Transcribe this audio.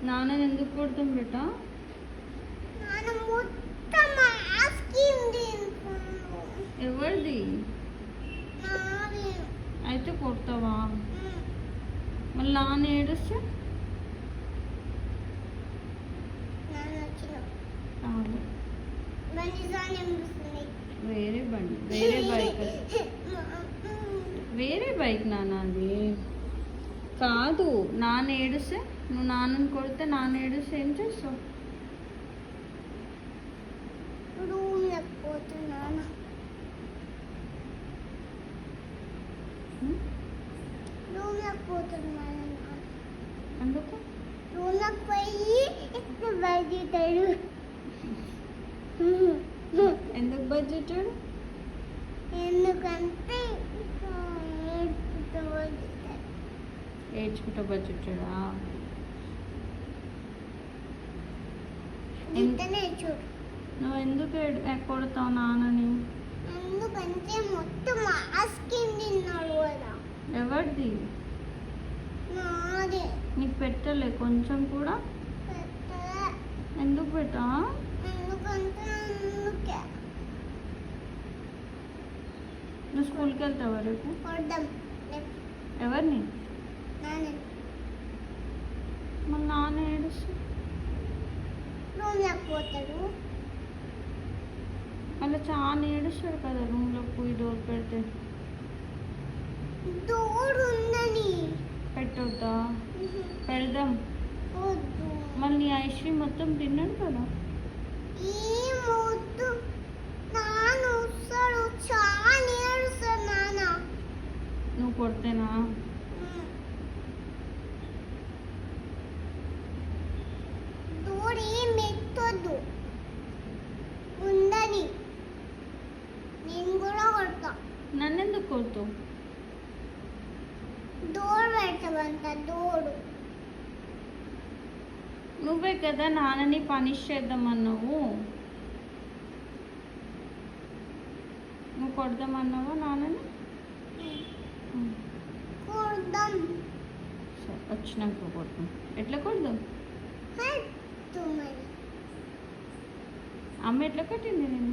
నాన్న ఎందుకు కొడతాం బేట? ఎవరిది? అయితే కొడతావా? మళ్ళీ నాన్న ఏడుస్తే వేరే బండి, వేరే బైక్, వేరే బైక్ నాన్న. అది కాదు. నాన్న ఏడుస్తే నువ్వు నాన్నని కొడితే నాన్న ఏడుస్తే ఏం చేస్తావు? అందుకు ఎందుకు బడ్జెటాడు? ఎందుకంటే ఏడ్చుకుంటా బడ్జెటాడా? నువ్వు ఎందుకు కొడతావు నాన్నని? ఎందుకంటే మొత్తం ఆస్కిన్నాడు కదా. ఎవరిది? నాదే. నీకు పెట్టలే కొంచెం కూడా? ఎందుకు పెట్టా? ఎందుకంటే అందుకే. నువ్వు స్కూల్కి వెళ్తావా రేపు? ఎవరిని? మళ్ళీ నాన్న ఏడుస్తా పోతాడు. మళ్ళీ చాలా ఏడుస్తాడు కదా రూమ్లో పోయి డోర్ పెడితే. డోర్ ఉందని పెట్టొద్దా? పెడదాం. మళ్ళీ నీ ఐస్ క్రీమ్ మొత్తం తిన్నాడు కదా. నువ్వు కొడితేనా? డోర్ ఏం ఎత్తొద్దు ఉందని. నేను కూడా కొడతా. నన్ను ఎందుకు కొడతావు? డోర్ పెట్టమంట. డోర్ నువ్వే కదా నాన్నని పనిష్ చేద్దామన్నావు. నువ్వు కొడదామన్నావా నాన్నని? కొడదాం. వచ్చినాక కొడదాం. ఎట్లా కొడదాం? అమ్మ ఎట్లా కట్టింది నేను?